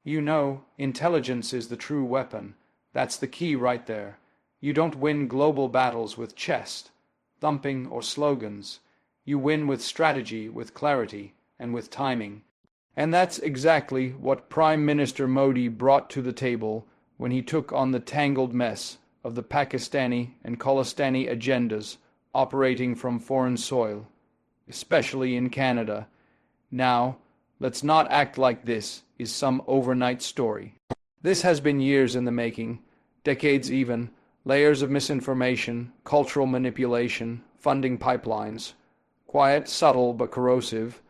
You know, intelligence is the true weapon. That's the key right there. You don't win global battles with chest, thumping, or slogans. You win with strategy, with clarity, and with timing. And that's exactly what Prime Minister Modi brought to the table when he took on the tangled mess of the Pakistani and Khalistani agendas operating from foreign soil, especially in Canada. Now, let's not act like this is some overnight story. This has been years in the making, decades even, layers of misinformation, cultural manipulation, funding pipelines. Quiet, subtle, but corrosive.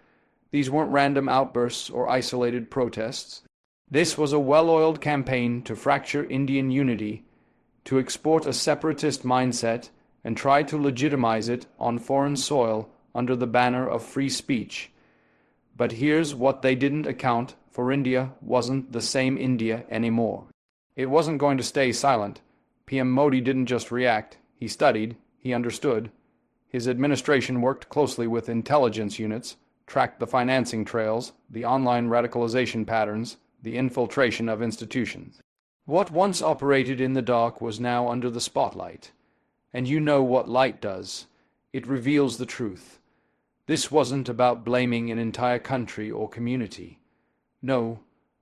These weren't random outbursts or isolated protests. This was a well-oiled campaign to fracture Indian unity, to export a separatist mindset and try to legitimize it on foreign soil under the banner of free speech. But here's what they didn't account for: India wasn't the same India anymore. It wasn't going to stay silent. PM Modi didn't just react. He studied, he understood. His administration worked closely with intelligence units, tracked the financing trails, the online radicalization patterns, the infiltration of institutions. What once operated in the dark was now under the spotlight. And you know what light does. It reveals the truth. This wasn't about blaming an entire country or community. No,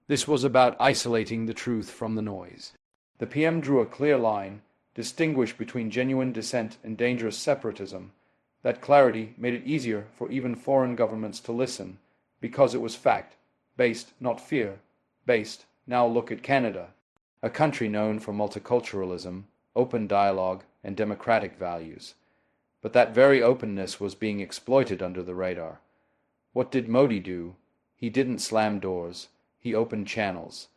this was about isolating the truth from the noise. The PM drew a clear line, distinguished between genuine dissent and dangerous separatism. That clarity made it easier for even foreign governments to listen, because it was fact-based, not fear-based. Now look at Canada, a country known for multiculturalism, open dialogue, and democratic values. But that very openness was being exploited under the radar. What did Modi do? He didn't slam doors. He opened channels.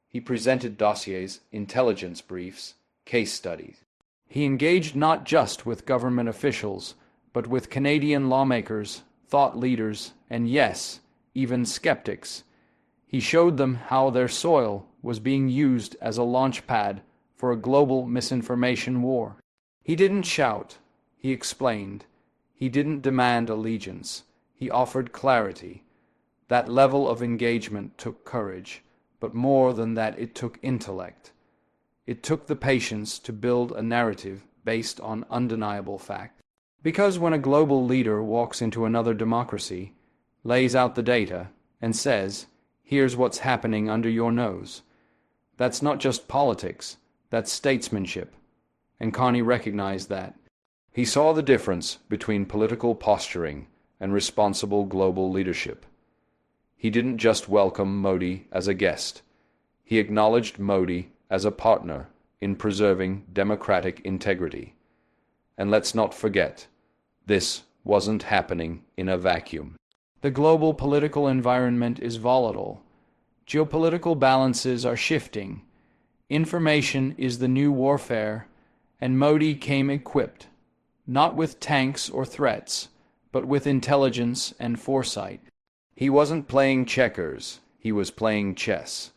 He presented dossiers, intelligence briefs, case studies. He engaged not just with government officials, but with Canadian lawmakers, thought leaders, and yes, even skeptics. He showed them how their soil was being used as a launch pad for a global misinformation war. He didn't shout. He explained. He didn't demand allegiance. He offered clarity. That level of engagement took courage, but more than that, it took intellect. It took the patience to build a narrative based on undeniable fact. Because when a global leader walks into another democracy, lays out the data, and says, "Here's what's happening under your nose," that's not just politics, that's statesmanship. And Carney recognized that. He saw the difference between political posturing and responsible global leadership. He didn't just welcome Modi as a guest. He acknowledged Modi as a partner in preserving democratic integrity. And let's not forget, this wasn't happening in a vacuum. The global political environment is volatile. Geopolitical balances are shifting. Information is the new warfare, and Modi came equipped, not with tanks or threats, but with intelligence and foresight. He wasn't playing checkers, he was playing chess.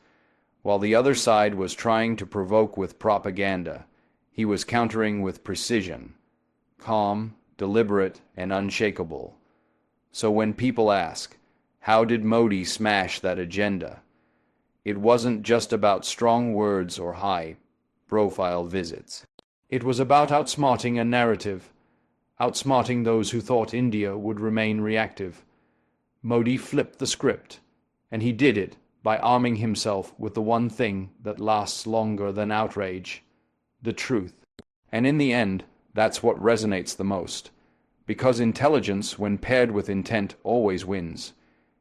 While the other side was trying to provoke with propaganda, he was countering with precision, calm, deliberate, and unshakable. So when people ask, how did Modi smash that agenda? It wasn't just about strong words or high-profile visits. It was about outsmarting a narrative, outsmarting those who thought India would remain reactive. Modi flipped the script, and he did it by arming himself with the one thing that lasts longer than outrage: the truth. And in the end, that's what resonates the most, because intelligence, when paired with intent, always wins.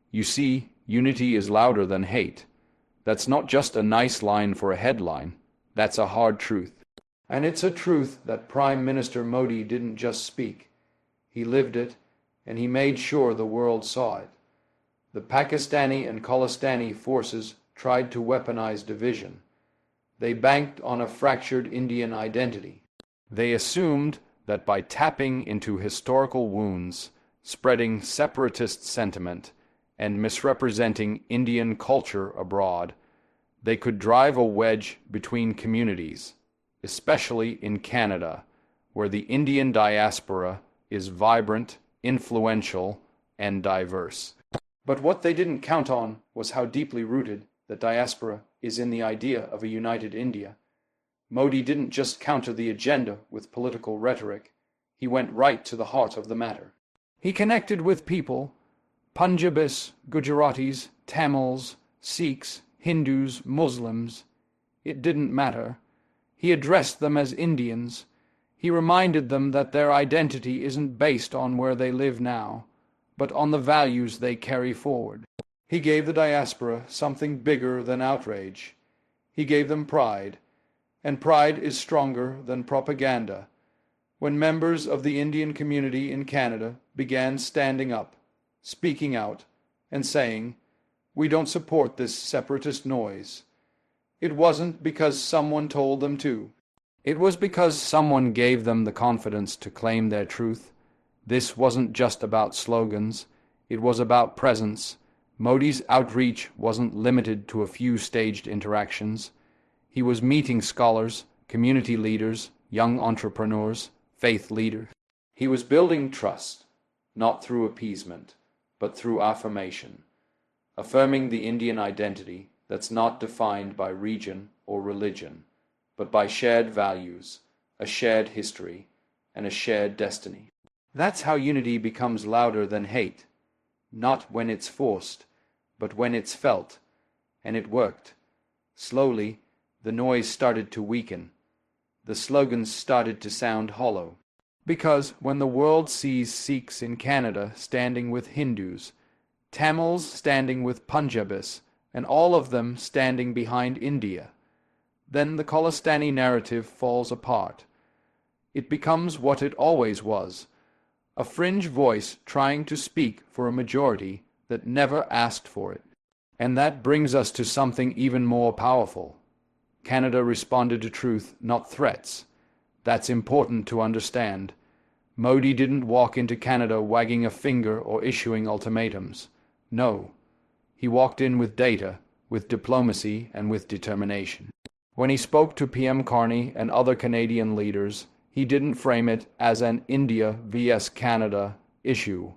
You see, unity is louder than hate. That's not just a nice line for a headline, that's a hard truth. And it's a truth that Prime Minister Modi didn't just speak. He lived it, and he made sure the world saw it. The Pakistani and Khalistani forces tried to weaponize division. They banked on a fractured Indian identity. They assumed that by tapping into historical wounds, spreading separatist sentiment, and misrepresenting Indian culture abroad, they could drive a wedge between communities, especially in Canada, where the Indian diaspora is vibrant, influential, and diverse. But what they didn't count on was how deeply rooted The diaspora is in the idea of a united India. Modi didn't just counter the agenda with political rhetoric. He went right to the heart of the matter. He connected with people, Punjabis, Gujaratis, Tamils, Sikhs, Hindus, Muslims. It didn't matter. He addressed them as Indians. He reminded them that their identity isn't based on where they live now, but on the values they carry forward. He gave the diaspora something bigger than outrage. He gave them pride, and pride is stronger than propaganda. When members of the Indian community in Canada began standing up, speaking out, and saying, "We don't support this separatist noise," it wasn't because someone told them to. It was because someone gave them the confidence to claim their truth. This wasn't just about slogans. It was about presence. Modi's outreach wasn't limited to a few staged interactions. He was meeting scholars, community leaders, young entrepreneurs, faith leaders. He was building trust, not through appeasement, but through affirmation, affirming the Indian identity that's not defined by region or religion, but by shared values, a shared history, and a shared destiny. That's how unity becomes louder than hate, not when it's forced, but when it's felt, and it worked. Slowly, the noise started to weaken. The slogans started to sound hollow. Because when the world sees Sikhs in Canada standing with Hindus, Tamils standing with Punjabis, and all of them standing behind India, then the Khalistani narrative falls apart. It becomes what it always was, a fringe voice trying to speak for a majority that never asked for it. And that brings us to something even more powerful. Canada responded to truth, not threats. That's important to understand. Modi didn't walk into Canada wagging a finger or issuing ultimatums. No. He walked in with data, with diplomacy, and with determination. When he spoke to PM Carney and other Canadian leaders, he didn't frame it as an India vs. Canada issue.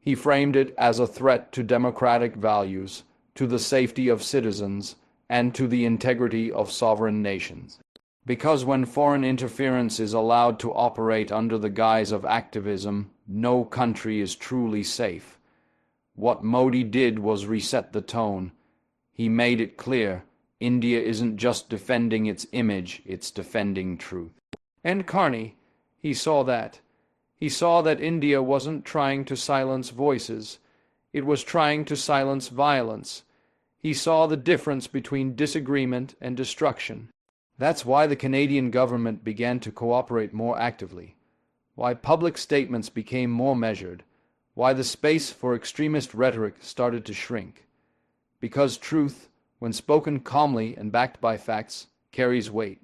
He framed it as a threat to democratic values, to the safety of citizens, and to the integrity of sovereign nations. Because when foreign interference is allowed to operate under the guise of activism, no country is truly safe. What Modi did was reset the tone. He made it clear, India isn't just defending its image, it's defending truth. And Carney, he saw that. He saw that India wasn't trying to silence voices. It was trying to silence violence. He saw the difference between disagreement and destruction. That's why the Canadian government began to cooperate more actively, why public statements became more measured, why the space for extremist rhetoric started to shrink. Because truth, when spoken calmly and backed by facts, carries weight.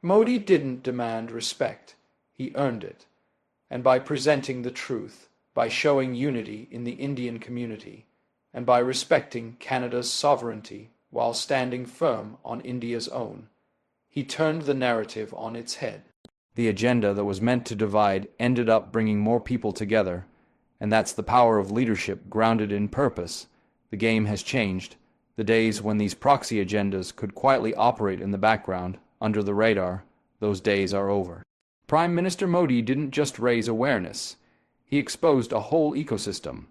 Modi didn't demand respect. He earned it. And by presenting the truth, by showing unity in the Indian community, and by respecting Canada's sovereignty while standing firm on India's own, he turned the narrative on its head. The agenda that was meant to divide ended up bringing more people together, and that's the power of leadership grounded in purpose. The game has changed. The days when these proxy agendas could quietly operate in the background, under the radar, those days are over. Prime Minister Modi didn't just raise awareness. He exposed a whole ecosystem.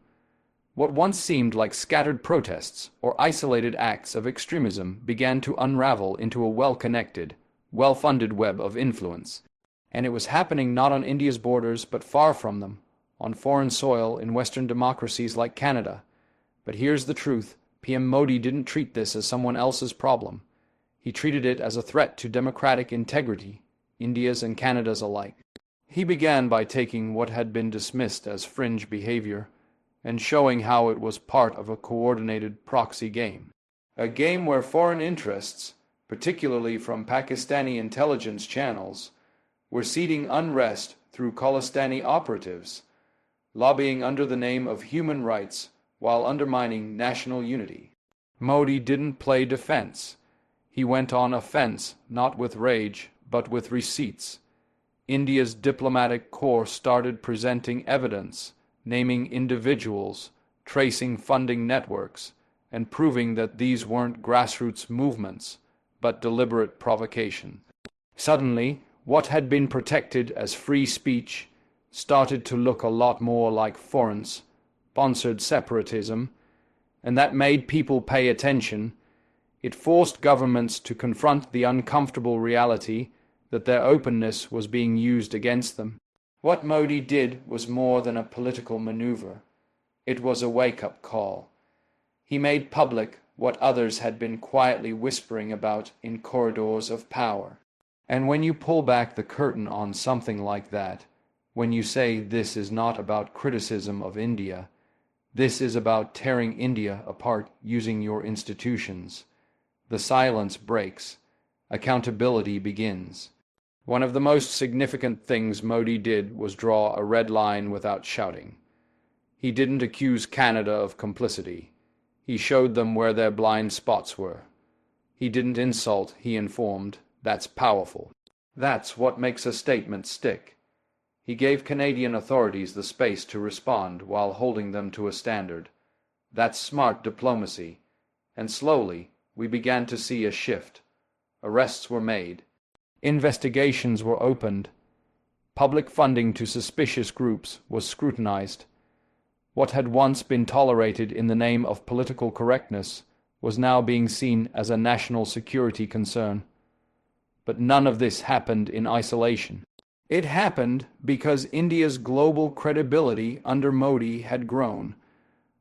What once seemed like scattered protests or isolated acts of extremism began to unravel into a well-connected, well-funded web of influence. And it was happening not on India's borders but far from them, on foreign soil in Western democracies like Canada. But here's the truth. PM Modi didn't treat this as someone else's problem. He treated it as a threat to democratic integrity, India's and Canada's alike. He began by taking what had been dismissed as fringe behavior and showing how it was part of a coordinated proxy game. A game where foreign interests, particularly from Pakistani intelligence channels, were seeding unrest through Khalistani operatives, lobbying under the name of human rights while undermining national unity. Modi didn't play defense. He went on offense, not with rage, but with receipts. India's diplomatic corps started presenting evidence, naming individuals, tracing funding networks, and proving that these weren't grassroots movements, but deliberate provocation. Suddenly, what had been protected as free speech started to look a lot more like foreign-sponsored separatism, and that made people pay attention. It forced governments to confront the uncomfortable reality that their openness was being used against them. What Modi did was more than a political maneuver. It was a wake-up call. He made public what others had been quietly whispering about in corridors of power. And when you pull back the curtain on something like that, when you say this is not about criticism of India, this is about tearing India apart using your institutions, the silence breaks. Accountability begins. One of the most significant things Modi did was draw a red line without shouting. He didn't accuse Canada of complicity. He showed them where their blind spots were. He didn't insult, he informed. That's powerful. That's what makes a statement stick. He gave Canadian authorities the space to respond while holding them to a standard. That's smart diplomacy. And slowly, we began to see a shift. Arrests were made. Investigations were opened. Public funding to suspicious groups was scrutinized. What had once been tolerated in the name of political correctness was now being seen as a national security concern. But none of this happened in isolation. It happened because India's global credibility under Modi had grown.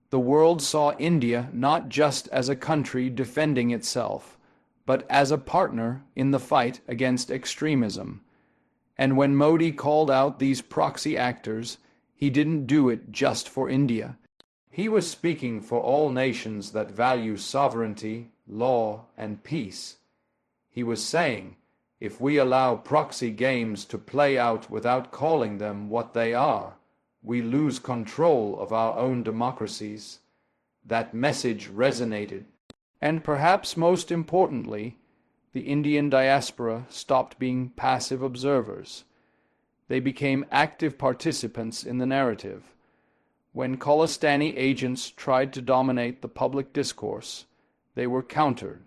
The world saw India not just as a country defending itself, but as a partner in the fight against extremism. And when Modi called out these proxy actors, he didn't do it just for India. He was speaking for all nations that value sovereignty, law, and peace. He was saying, if we allow proxy games to play out without calling them what they are, we lose control of our own democracies. That message resonated. And perhaps most importantly, the Indian diaspora stopped being passive observers. They became active participants in the narrative. When Khalistani agents tried to dominate the public discourse, they were countered,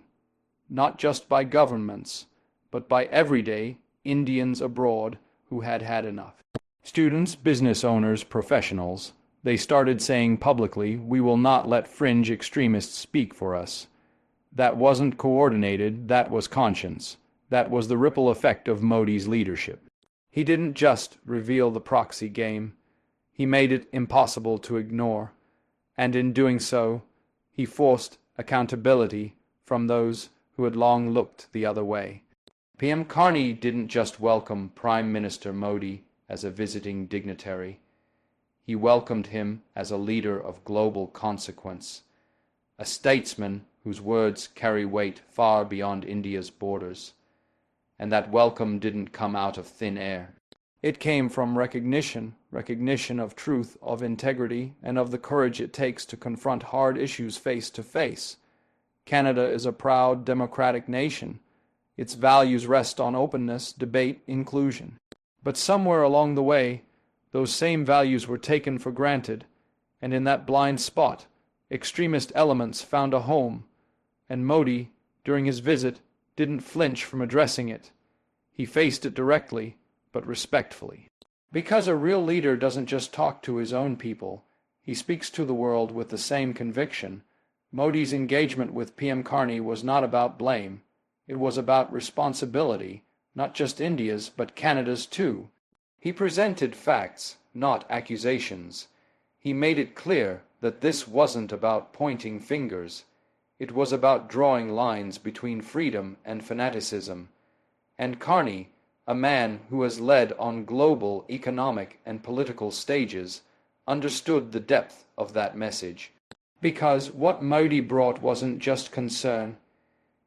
not just by governments, but by everyday Indians abroad who had had enough. Students, business owners, professionals, they started saying publicly, we will not let fringe extremists speak for us. That wasn't coordinated, that was conscience. That was the ripple effect of Modi's leadership. He didn't just reveal the proxy game. He made it impossible to ignore. And in doing so, he forced accountability from those who had long looked the other way. PM Carney didn't just welcome Prime Minister Modi as a visiting dignitary. He welcomed him as a leader of global consequence, a statesman whose words carry weight far beyond India's borders. And that welcome didn't come out of thin air. It came from recognition of truth, of integrity, and of the courage it takes to confront hard issues face to face. Canada is a proud, democratic nation. Its values rest on openness, debate, inclusion. But somewhere along the way, those same values were taken for granted, and in that blind spot, extremist elements found a home, and Modi, during his visit, didn't flinch from addressing it. He faced it directly, but respectfully. Because a real leader doesn't just talk to his own people, he speaks to the world with the same conviction. Modi's engagement with PM Carney was not about blame. It was about responsibility, not just India's, but Canada's too. He presented facts, not accusations. He made it clear that this wasn't about pointing fingers. It was about drawing lines between freedom and fanaticism. And Carney, a man who has led on global economic and political stages, understood the depth of that message. Because what Modi brought wasn't just concern,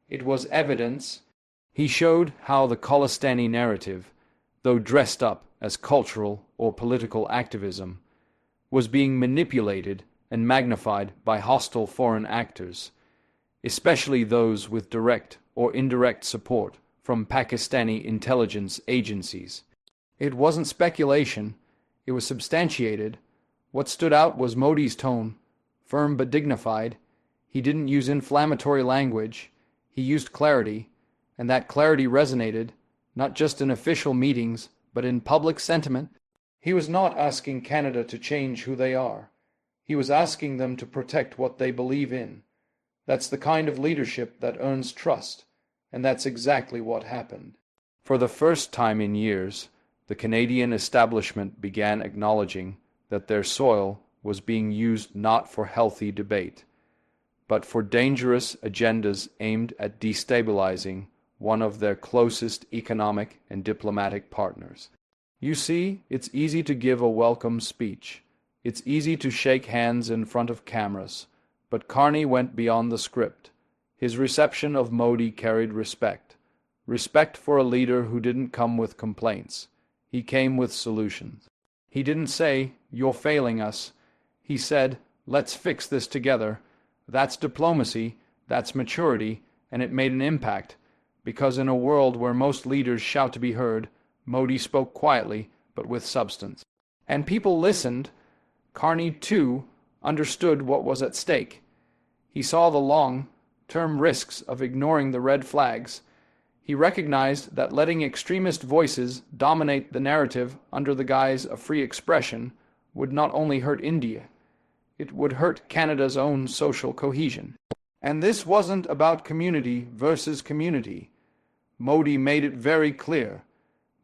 it was evidence. He showed how the Khalistani narrative, though dressed up as cultural or political activism, was being manipulated and magnified by hostile foreign actors, especially those with direct or indirect support from Pakistani intelligence agencies. It wasn't speculation, it was substantiated. What stood out was Modi's tone, firm but dignified. He didn't use inflammatory language. He used clarity, and that clarity resonated, not just in official meetings, but in public sentiment. He was not asking Canada to change who they are. He was asking them to protect what they believe in. That's the kind of leadership that earns trust, and that's exactly what happened. For the first time in years, the Canadian establishment began acknowledging that their soil was being used not for healthy debate, but for dangerous agendas aimed at destabilizing one of their closest economic and diplomatic partners. You see, it's easy to give a welcome speech. It's easy to shake hands in front of cameras, but Carney went beyond the script. His reception of Modi carried respect. Respect for a leader who didn't come with complaints. He came with solutions. He didn't say, "You're failing us." He said, "Let's fix this together." That's diplomacy, that's maturity, and it made an impact, because in a world where most leaders shout to be heard, Modi spoke quietly, but with substance. And people listened. Carney, too, understood what was at stake. He saw the long-term risks of ignoring the red flags. He recognized that letting extremist voices dominate the narrative under the guise of free expression would not only hurt India, it would hurt Canada's own social cohesion. And this wasn't about community versus community. Modi made it very clear.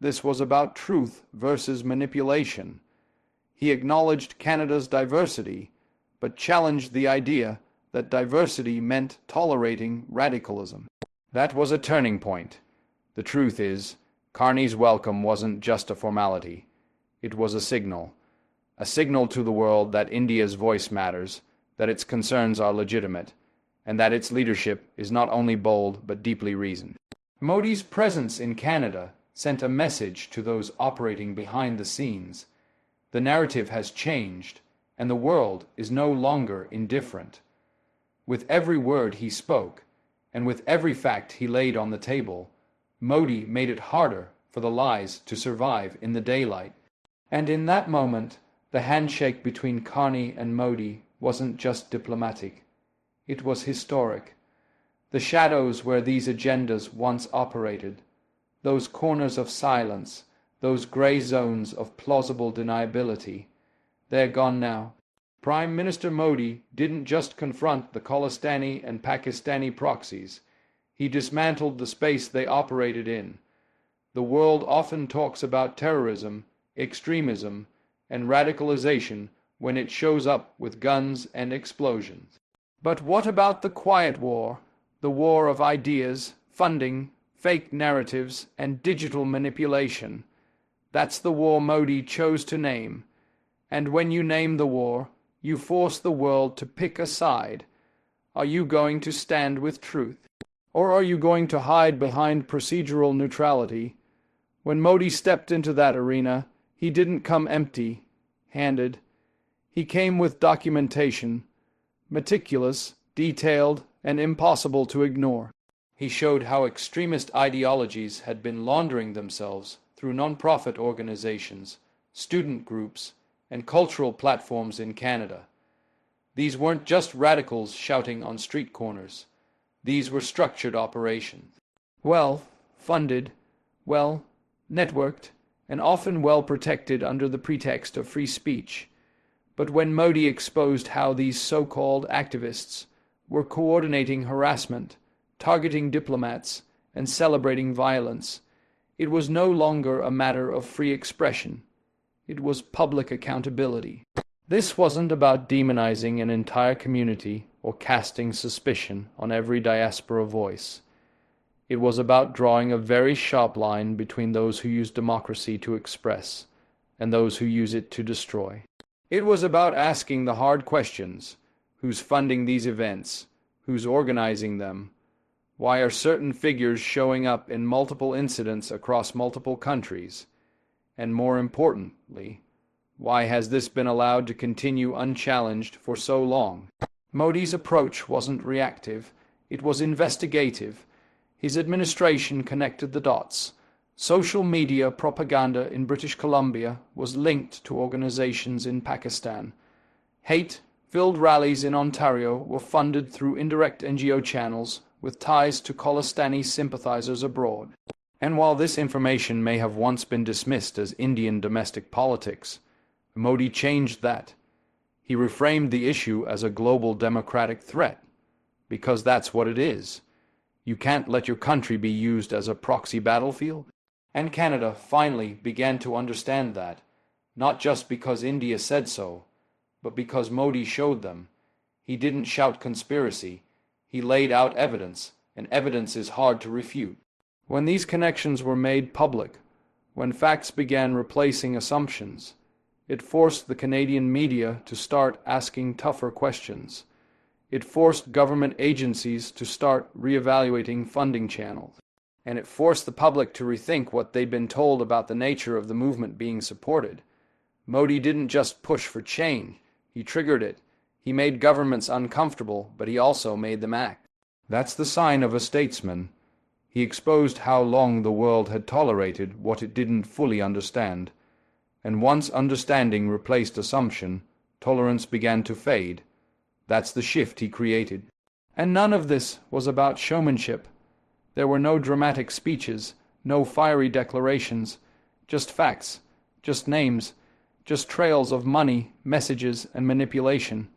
This was about truth versus manipulation. He acknowledged Canada's diversity, but challenged the idea that diversity meant tolerating radicalism. That was a turning point. The truth is, Carney's welcome wasn't just a formality. It was a signal to the world that India's voice matters, that its concerns are legitimate, and that its leadership is not only bold but deeply reasoned. Modi's presence in Canada sent a message to those operating behind the scenes. The narrative has changed, and the world is no longer indifferent. With every word he spoke, and with every fact he laid on the table, Modi made it harder for the lies to survive in the daylight. And in that moment, the handshake between Carney and Modi wasn't just diplomatic. It was historic. The shadows where these agendas once operated, those corners of silence, those grey zones of plausible deniability, they're gone now. Prime Minister Modi didn't just confront the Khalistani and Pakistani proxies. He dismantled the space they operated in. The world often talks about terrorism, extremism, and radicalization when it shows up with guns and explosions. But what about the quiet war, the war of ideas, funding, fake narratives, and digital manipulation? That's the war Modi chose to name. And when you name the war, you force the world to pick a side. Are you going to stand with truth? Or are you going to hide behind procedural neutrality? When Modi stepped into that arena, he didn't come empty-handed. He came with documentation, meticulous, detailed, and impossible to ignore. He showed how extremist ideologies had been laundering themselves through non-profit organizations, student groups, and cultural platforms in Canada. These weren't just radicals shouting on street corners. These were structured operations. Well-funded, well-networked, and often well-protected under the pretext of free speech. But when Modi exposed how these so-called activists were coordinating harassment, targeting diplomats, and celebrating violence, it was no longer a matter of free expression. It was public accountability. This wasn't about demonizing an entire community or casting suspicion on every diaspora voice. It was about drawing a very sharp line between those who use democracy to express and those who use it to destroy. It was about asking the hard questions. Who's funding these events? Who's organizing them? Why are certain figures showing up in multiple incidents across multiple countries? And more importantly, why has this been allowed to continue unchallenged for so long? Modi's approach wasn't reactive, it was investigative. His administration connected the dots. Social media propaganda in British Columbia was linked to organizations in Pakistan. Hate, Field rallies in Ontario were funded through indirect NGO channels with ties to Khalistani sympathizers abroad. And while this information may have once been dismissed as Indian domestic politics, Modi changed that. He reframed the issue as a global democratic threat, because that's what it is. You can't let your country be used as a proxy battlefield. And Canada finally began to understand that, not just because India said so, but because Modi showed them. He didn't shout conspiracy. He laid out evidence, and evidence is hard to refute. When these connections were made public, when facts began replacing assumptions, it forced the Canadian media to start asking tougher questions. It forced government agencies to start reevaluating funding channels. And it forced the public to rethink what they'd been told about the nature of the movement being supported. Modi didn't just push for change, he triggered it. He made governments uncomfortable, but he also made them act. That's the sign of a statesman. He exposed how long the world had tolerated what it didn't fully understand. And once understanding replaced assumption, tolerance began to fade. That's the shift he created. And none of this was about showmanship. There were no dramatic speeches, no fiery declarations, just facts, just names, just trails of money, messages, and manipulation.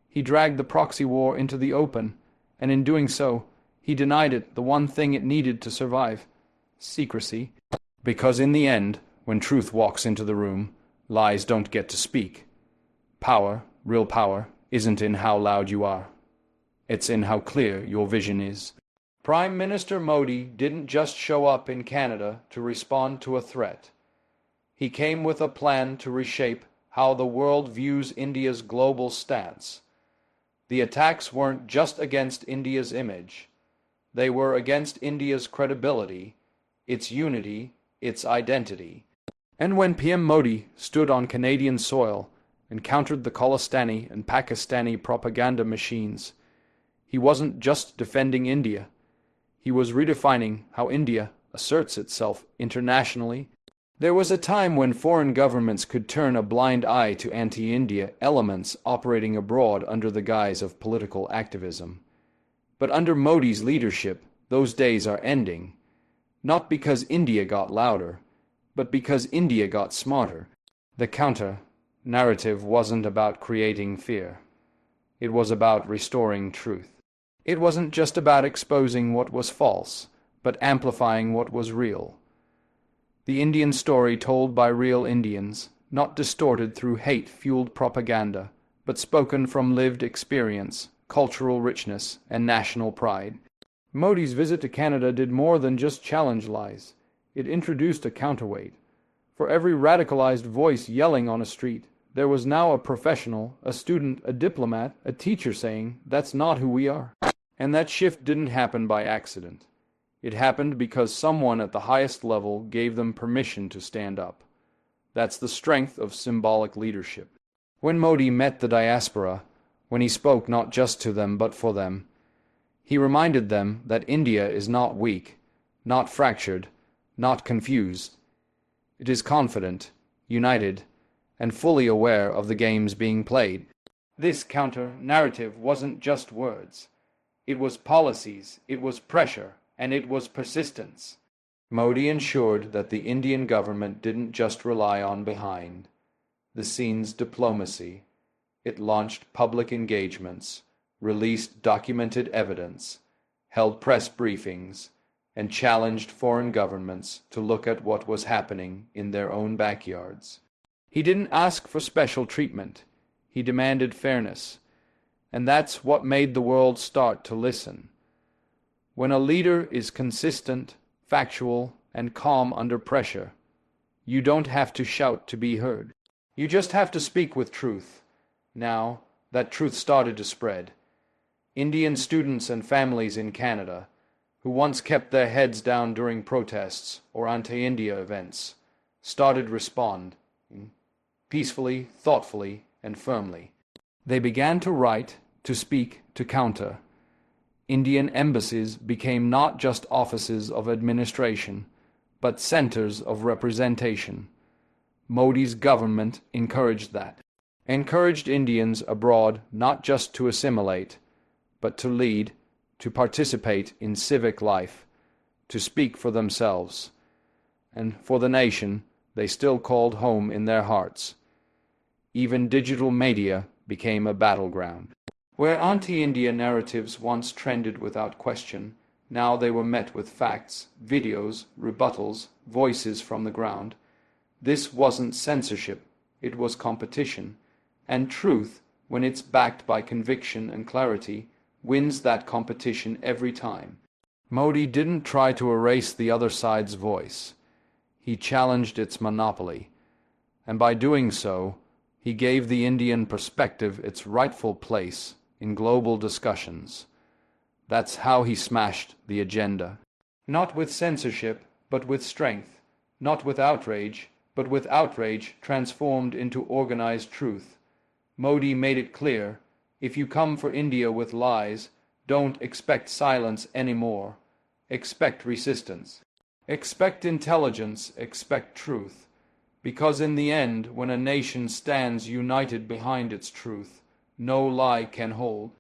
He dragged the proxy war into the open, and in doing so, he denied it the one thing it needed to survive: secrecy. Because in the end, when truth walks into the room, lies don't get to speak. Power, real power, isn't in how loud you are. It's in how clear your vision is. Prime Minister Modi didn't just show up in Canada to respond to a threat. He came with a plan to reshape how the world views India's global stance. The attacks weren't just against India's image. They were against India's credibility, its unity, its identity. And when PM Modi stood on Canadian soil and countered the Khalistani and Pakistani propaganda machines, he wasn't just defending India. He was redefining how India asserts itself internationally. There was a time when foreign governments could turn a blind eye to anti-India elements operating abroad under the guise of political activism. But under Modi's leadership, those days are ending. Not because India got louder, but because India got smarter. The counter-narrative wasn't about creating fear. It was about restoring truth. It wasn't just about exposing what was false, but amplifying what was real. The Indian story told by real Indians, not distorted through hate-fueled propaganda, but spoken from lived experience, cultural richness, and national pride. Modi's visit to Canada did more than just challenge lies. It introduced a counterweight. For every radicalized voice yelling on a street, there was now a professional, a student, a diplomat, a teacher saying, "That's not who we are." And that shift didn't happen by accident. It happened because someone at the highest level gave them permission to stand up. That's the strength of symbolic leadership. When Modi met the diaspora, when he spoke not just to them but for them, he reminded them that India is not weak, not fractured, not confused. It is confident, united, and fully aware of the games being played. This counter-narrative wasn't just words. It was policies, it was pressure, and it was persistence. Modi ensured that the Indian government didn't just rely on behind-the-scenes diplomacy. It launched public engagements, released documented evidence, held press briefings, and challenged foreign governments to look at what was happening in their own backyards. He didn't ask for special treatment. He demanded fairness. And that's what made the world start to listen. When a leader is consistent, factual, and calm under pressure, you don't have to shout to be heard. You just have to speak with truth. Now, that truth started to spread. Indian students and families in Canada, who once kept their heads down during protests or anti-India events, started responding peacefully, thoughtfully, and firmly. They began to write, to speak, to counter. Indian embassies became not just offices of administration, but centers of representation. Modi's government encouraged that. encouraged Indians abroad not just to assimilate, but to lead, to participate in civic life, to speak for themselves, and for the nation they still called home in their hearts. Even digital media became a battleground. Where anti-India narratives once trended without question, now they were met with facts, videos, rebuttals, voices from the ground. This wasn't censorship, it was competition, and truth, when it's backed by conviction and clarity, wins that competition every time. Modi didn't try to erase the other side's voice. He challenged its monopoly, and by doing so, he gave the Indian perspective its rightful place in global discussions. That's how he smashed the agenda. Not with censorship, but with strength. Not with outrage, but with outrage transformed into organized truth. Modi made it clear, if you come for India with lies, don't expect silence anymore. Expect resistance. Expect intelligence, expect truth. Because in the end, when a nation stands united behind its truth, no lie can hold.